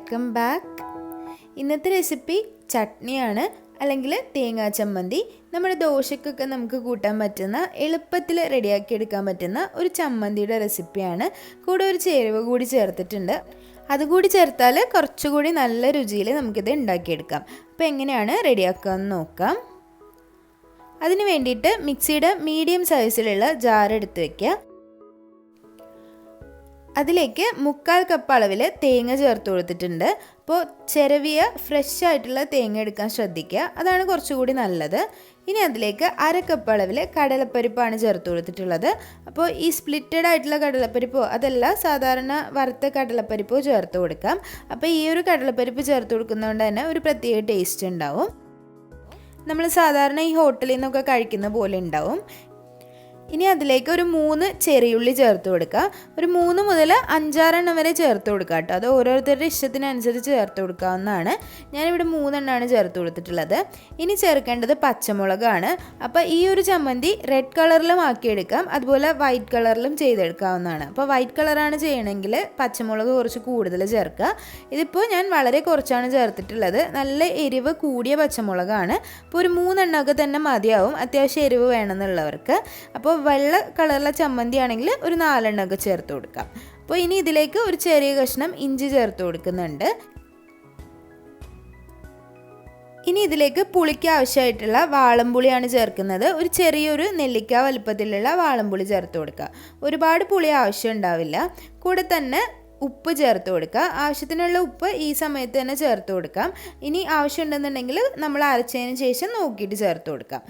Welcome back. ഇന്നത്തെ recipe ചട്നിയാണ്, അല്ലെങ്കിൽ തേങ്ങാ ചമ്മന്തി. നമ്മുടെ ദോശക്കൊക്കെ നമുക്ക് കൂട്ടാൻ പറ്റുന്ന, എളുപ്പത്തിൽ റെഡിയാക്കി എടുക്കാൻ പറ്റുന്ന ഒരു ചമ്മന്തിയുടെ റെസിപ്പിയാണ്. കൂടെ ഒരു ചേരുവ കൂടി ചേർത്തിട്ടുണ്ട്. അതുകൂടി ചേർത്താൽ കുറച്ചുകൂടി നല്ല രുചിയിൽ നമുക്കിത് ഉണ്ടാക്കിയെടുക്കാം. അപ്പോൾ എങ്ങനെയാണ് റെഡിയാക്കുക എന്ന് നോക്കാം. അതിന് വേണ്ടിയിട്ട് മിക്സിയുടെ മീഡിയം സൈസിലുള്ള ജാർ എടുത്ത് വയ്ക്കുക. അതിലേക്ക് 1/4 കപ്പ് അളവിൽ തേങ്ങ ചേർത്ത് കൊടുത്തിട്ടുണ്ട്. അപ്പോൾ ചിരവിയ ഫ്രഷ് ആയിട്ടുള്ള തേങ്ങ എടുക്കാൻ ശ്രദ്ധിക്കുക, അതാണ് കുറച്ചുകൂടി നല്ലത്. ഇനി അതിലേക്ക് 1/2 കപ്പ് അളവിൽ കടലപ്പരിപ്പാണ് ചേർത്ത് കൊടുത്തിട്ടുള്ളത്. അപ്പോൾ ഈ സ്പ്ലിറ്റഡ് ആയിട്ടുള്ള കടലപ്പരിപ്പോ അതല്ല സാധാരണ വറുത്ത കടലപ്പരിപ്പോ ചേർത്ത് കൊടുക്കാം. അപ്പോൾ ഈ ഒരു കടലപ്പരിപ്പ് ചേർത്ത് കൊടുക്കുന്നതുകൊണ്ട് തന്നെ ഒരു പ്രത്യേക ടേസ്റ്റ് ഉണ്ടാവും. നമ്മൾ സാധാരണ ഈ ഹോട്ടലിൽ നിന്നൊക്കെ കഴിക്കുന്ന പോലെ ഉണ്ടാവും. ഇനി അതിലേക്ക് ഒരു 3 ചെറിയുള്ളി ചേർത്ത് കൊടുക്കുക. ഒരു 3 മുതൽ 5-6 എണ്ണം വരെ ചേർത്ത് കൊടുക്കുക കേട്ടോ. അത് ഓരോരുത്തരുടെ ഇഷ്ടത്തിനനുസരിച്ച് ചേർത്ത് കൊടുക്കാവുന്നതാണ്. ഞാനിവിടെ 3 എണ്ണമാണ് ചേർത്ത് കൊടുത്തിട്ടുള്ളത്. ഇനി ചേർക്കേണ്ടത് പച്ചമുളകാണ്. അപ്പോൾ ഈ ഒരു ചമ്മന്തി റെഡ് കളറിലും ആക്കിയെടുക്കാം, അതുപോലെ വൈറ്റ് കളറിലും ചെയ്തെടുക്കാവുന്നതാണ്. അപ്പോൾ വൈറ്റ് കളറാണ് ചെയ്യണമെങ്കിൽ പച്ചമുളക് കുറച്ച് കൂടുതൽ ചേർക്കുക. ഇതിപ്പോൾ ഞാൻ വളരെ കുറച്ചാണ് ചേർത്തിട്ടുള്ളത്. നല്ല എരിവ് കൂടിയ പച്ചമുളകാണ്. അപ്പോൾ ഒരു 3 എണ്ണമൊക്കെ തന്നെ മതിയാവും, അത്യാവശ്യം എരിവ് വേണമെന്നുള്ളവർക്ക്. അപ്പോൾ വെള്ള കളറിലെ ചമ്മന്തി ആണെങ്കിൽ ഒരു 4 എണ്ണമൊക്കെ ചേർത്ത് കൊടുക്കാം. അപ്പോൾ ഇനി ഇതിലേക്ക് ഒരു ചെറിയ കഷ്ണം ഇഞ്ചി ചേർത്ത് കൊടുക്കുന്നുണ്ട്. ഇനി ഇതിലേക്ക് പുളിക്ക് ആവശ്യമായിട്ടുള്ള വാളംപുളിയാണ് ചേർക്കുന്നത്. ഒരു ചെറിയൊരു നെല്ലിക്ക വലുപ്പത്തിലുള്ള വാളംപുളി ചേർത്ത് കൊടുക്കുക. ഒരുപാട് പുളി ആവശ്യം ഉണ്ടാവില്ല. കൂടെ തന്നെ ഉപ്പ് ചേർത്ത് കൊടുക്കുക. ആവശ്യത്തിനുള്ള ഉപ്പ് ഈ സമയത്ത് തന്നെ ചേർത്ത് കൊടുക്കാം. ഇനി ആവശ്യമുണ്ടെന്നുണ്ടെങ്കിൽ നമ്മൾ അരച്ചതിന് ശേഷം നോക്കിയിട്ട് ചേർത്ത് കൊടുക്കാം.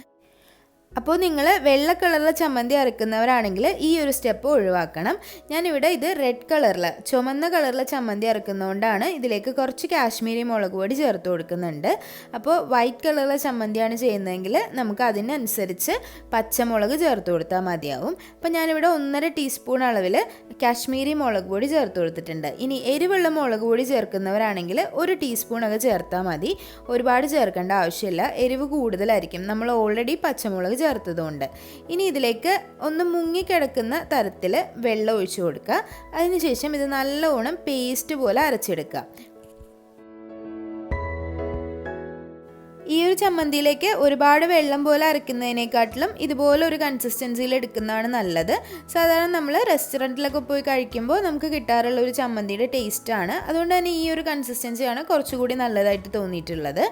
അപ്പോൾ നിങ്ങൾ വെള്ള കളറിലെ ചമ്മന്തി അരക്കുന്നവരാണെങ്കിൽ ഈ ഒരു സ്റ്റെപ്പ് ഒഴിവാക്കണം. ഞാനിവിടെ ഇത് റെഡ് കളറിൽ, ചുമന്ന കളറിലെ ചമ്മന്തി അരക്കുന്നതുകൊണ്ടാണ് ഇതിലേക്ക് കുറച്ച് കാശ്മീരി മുളക് പൊടി ചേർത്ത് കൊടുക്കുന്നുണ്ട്. അപ്പോൾ വൈറ്റ് കളറിലെ ചമ്മന്തിയാണ് ചെയ്യുന്നതെങ്കിൽ നമുക്ക് അതിനനുസരിച്ച് പച്ചമുളക് ചേർത്ത് കൊടുത്താൽ മതിയാവും. അപ്പോൾ ഞാനിവിടെ 1.5 ടീസ്പൂൺ അളവിൽ കാശ്മീരി മുളക് പൊടി ചേർത്ത് കൊടുത്തിട്ടുണ്ട്. ഇനി എരിവുള്ള മുളക് പൊടി ചേർക്കുന്നവരാണെങ്കിൽ 1 ടീസ്പൂണൊക്കെ ചേർത്താൽ മതി. ഒരുപാട് ചേർക്കേണ്ട ആവശ്യമില്ല, എരിവ് കൂടുതലായിരിക്കും, നമ്മൾ ഓൾറെഡി പച്ചമുളക് ചേർത്തതുകൊണ്ട്. ഇനി ഇതിലേക്ക് ഒന്ന് മുങ്ങിക്കിടക്കുന്ന തരത്തിൽ വെള്ളം ഒഴിച്ചു കൊടുക്കുക. അതിനുശേഷം ഇത് നല്ലോണം പേസ്റ്റ് പോലെ അരച്ചെടുക്കുക. ഈ ഒരു ചമ്മന്തിയിലേക്ക് ഒരുപാട് വെള്ളം പോലെ അരയ്ക്കുന്നതിനേക്കാട്ടിലും ഇതുപോലെ ഒരു കൺസിസ്റ്റൻസിയിൽ എടുക്കുന്നതാണ് നല്ലത്. സാധാരണ നമ്മൾ റെസ്റ്റോറൻറ്റിലൊക്കെ പോയി കഴിക്കുമ്പോൾ നമുക്ക് കിട്ടാറുള്ള ഒരു ചമ്മന്തിയുടെ ടേസ്റ്റാണ്. അതുകൊണ്ട് തന്നെ ഈ ഒരു കൺസിസ്റ്റൻസിയാണ് കുറച്ചുകൂടി നല്ലതായിട്ട് തോന്നിയിട്ടുള്ളത്.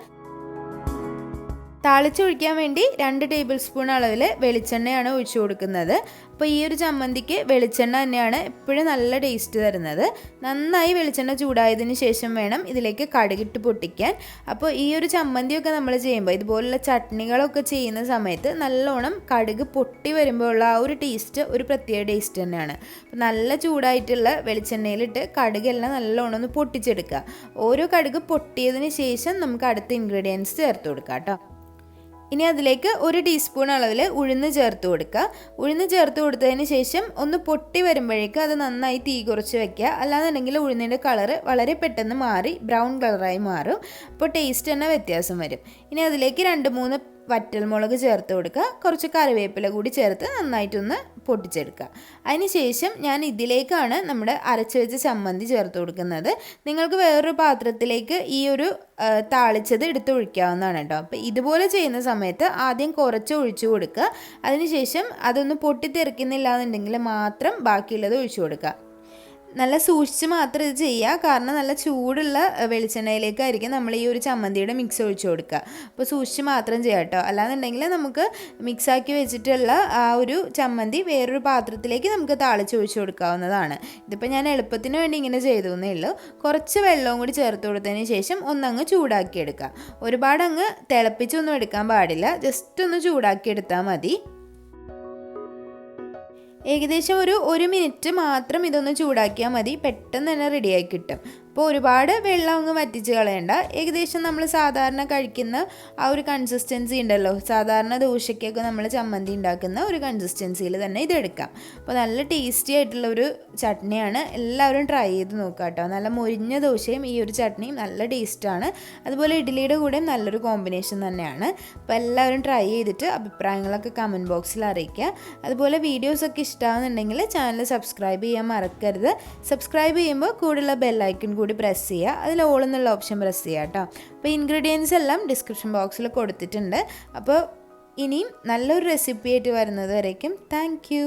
താളിച്ചൊഴിക്കാൻ വേണ്ടി 2 ടേബിൾ സ്പൂൺ അളവിൽ വെളിച്ചെണ്ണയാണ് ഒഴിച്ചു കൊടുക്കുന്നത്. അപ്പോൾ ഈ ഒരു ചമ്മന്തിക്ക് വെളിച്ചെണ്ണ തന്നെയാണ് എപ്പോഴും നല്ല ടേസ്റ്റ് തരുന്നത്. നന്നായി വെളിച്ചെണ്ണ ചൂടായതിന് ശേഷം വേണം ഇതിലേക്ക് കടുകിട്ട് പൊട്ടിക്കാൻ. അപ്പോൾ ഈ ഒരു ചമ്മന്തിയൊക്കെ നമ്മൾ ചെയ്യുമ്പോൾ, ഇതുപോലുള്ള ചട്നികളൊക്കെ ചെയ്യുന്ന സമയത്ത് നല്ലോണം കടുക് പൊട്ടി വരുമ്പോൾ ഉള്ള ആ ഒരു ടേസ്റ്റ് ഒരു പ്രത്യേക ടേസ്റ്റ് തന്നെയാണ്. അപ്പോൾ നല്ല ചൂടായിട്ടുള്ള വെളിച്ചെണ്ണയിലിട്ട് കടുകെല്ലാം നല്ലോണം ഒന്ന് പൊട്ടിച്ചെടുക്കുക. ഓരോ കടുക് പൊട്ടിയതിന് ശേഷം നമുക്ക് അടുത്ത ഇൻഗ്രീഡിയൻസ് ചേർത്ത് കൊടുക്കാം കേട്ടോ. ഇനി അതിലേക്ക് 1 ടീസ്പൂൺ അളവിൽ ഉഴുന്ന് ചേർത്ത് കൊടുക്കുക. ഉഴുന്ന് ചേർത്ത് കൊടുത്തതിന് ശേഷം ഒന്ന് പൊട്ടി വരുമ്പോഴേക്കും അത് നന്നായി തീ കുറച്ച് വയ്ക്കുക. അല്ലാന്നുണ്ടെങ്കിൽ ഉഴുന്നിൻ്റെ കളറ് വളരെ പെട്ടെന്ന് മാറി ബ്രൗൺ കളറായി മാറും. അപ്പോൾ ടേസ്റ്റ് തന്നെ വ്യത്യാസം വരും. ഇനി അതിലേക്ക് 2-3 വറ്റൽമുളക് ചേർത്ത് കൊടുക്കുക. കുറച്ച് കറിവേപ്പില കൂടി ചേർത്ത് നന്നായിട്ടൊന്ന് പൊട്ടിച്ചെടുക്കുക. അതിനുശേഷം ഞാൻ ഇതിലേക്കാണ് നമ്മുടെ അരച്ച് വെച്ച ചമ്മന്തി ചേർത്ത് കൊടുക്കുന്നത്. നിങ്ങൾക്ക് വേറൊരു പാത്രത്തിലേക്ക് ഈ ഒരു താളിച്ചത് എടുത്ത് ഒഴിക്കാവുന്നതാണ് കേട്ടോ. അപ്പോൾ ഇതുപോലെ ചെയ്യുന്ന സമയത്ത് ആദ്യം കുറച്ച് ഒഴിച്ചു കൊടുക്കുക. അതിനുശേഷം അതൊന്ന് പൊട്ടിത്തെറിക്കുന്നില്ല എന്നുണ്ടെങ്കിൽ മാത്രം ബാക്കിയുള്ളത് ഒഴിച്ചു കൊടുക്കുക. നല്ല സൂക്ഷിച്ച് മാത്രം ഇത് ചെയ്യുക, കാരണം നല്ല ചൂടുള്ള വെളിച്ചെണ്ണയിലേക്കായിരിക്കും നമ്മൾ ഈ ഒരു ചമ്മന്തിയുടെ മിക്സ് ഒഴിച്ചു കൊടുക്കുക. അപ്പോൾ സൂക്ഷിച്ച് മാത്രം ചെയ്യാം കേട്ടോ. അല്ലാന്നുണ്ടെങ്കിൽ നമുക്ക് മിക്സാക്കി വെച്ചിട്ടുള്ള ആ ഒരു ചമ്മന്തി വേറൊരു പാത്രത്തിലേക്ക് നമുക്ക് താളിച്ച് ഒഴിച്ചു കൊടുക്കാവുന്നതാണ്. ഇതിപ്പോൾ ഞാൻ എളുപ്പത്തിന് വേണ്ടി ഇങ്ങനെ ചെയ്തു എന്നേ ഉള്ളൂ. കുറച്ച് വെള്ളവും കൂടി ചേർത്ത് കൊടുത്തതിന് ശേഷം ഒന്നങ്ങ് ചൂടാക്കി എടുക്കുക. ഒരുപാട് അങ്ങ് തിളപ്പിച്ചൊന്നും എടുക്കാൻ പാടില്ല, ജസ്റ്റ് ഒന്ന് ചൂടാക്കി എടുത്താൽ മതി. ഏകദേശം ഒരു 1 മിനിറ്റ് മാത്രം ഇതൊന്ന് ചൂടാക്കിയാൽ മതി, പെട്ടെന്ന് തന്നെ റെഡിയായി കിട്ടും. അപ്പോൾ ഒരുപാട് വെള്ളം അങ്ങ് വറ്റിച്ച് കളയണ്ട. ഏകദേശം നമ്മൾ സാധാരണ കഴിക്കുന്ന ആ ഒരു കൺസിസ്റ്റൻസി ഉണ്ടല്ലോ, സാധാരണ ദോശയ്ക്കൊക്കെ നമ്മൾ ചമ്മന്തി ഉണ്ടാക്കുന്ന ഒരു കൺസിസ്റ്റൻസിയിൽ തന്നെ ഇതെടുക്കാം. അപ്പോൾ നല്ല ടേസ്റ്റി ആയിട്ടുള്ള ഒരു ചട്നിയാണ്. എല്ലാവരും ട്രൈ ചെയ്ത് നോക്കുക കേട്ടോ. നല്ല മൊരിഞ്ഞ ദോശയും ഈ ഒരു ചട്നിയും നല്ല ടേസ്റ്റാണ്. അതുപോലെ ഇഡ്ഡലിയുടെ കൂടെയും നല്ലൊരു കോമ്പിനേഷൻ തന്നെയാണ്. അപ്പോൾ എല്ലാവരും ട്രൈ ചെയ്തിട്ട് അഭിപ്രായങ്ങളൊക്കെ കമൻറ്റ് ബോക്സിൽ അറിയിക്കുക. അതുപോലെ വീഡിയോസൊക്കെ ഇഷ്ടമാകുന്നുണ്ടെങ്കിൽ ചാനൽ സബ്സ്ക്രൈബ് ചെയ്യാൻ മറക്കരുത്. സബ്സ്ക്രൈബ് ചെയ്യുമ്പോൾ കൂടുതലുള്ള ബെല്ലൈക്കൺ കൂടി പ്രസ് ചെയ്യുക. അതിൽ ഓൾ എന്നുള്ള ഓപ്ഷൻ പ്രസ് ചെയ്യുക കേട്ടോ. അപ്പോൾ ഇൻഗ്രീഡിയൻസ് എല്ലാം ഡിസ്ക്രിപ്ഷൻ ബോക്സിൽ കൊടുത്തിട്ടുണ്ട്. അപ്പോൾ ഇനിയും നല്ലൊരു റെസിപ്പി ആയിട്ട് വരുന്നത് വരേക്കും താങ്ക് യു.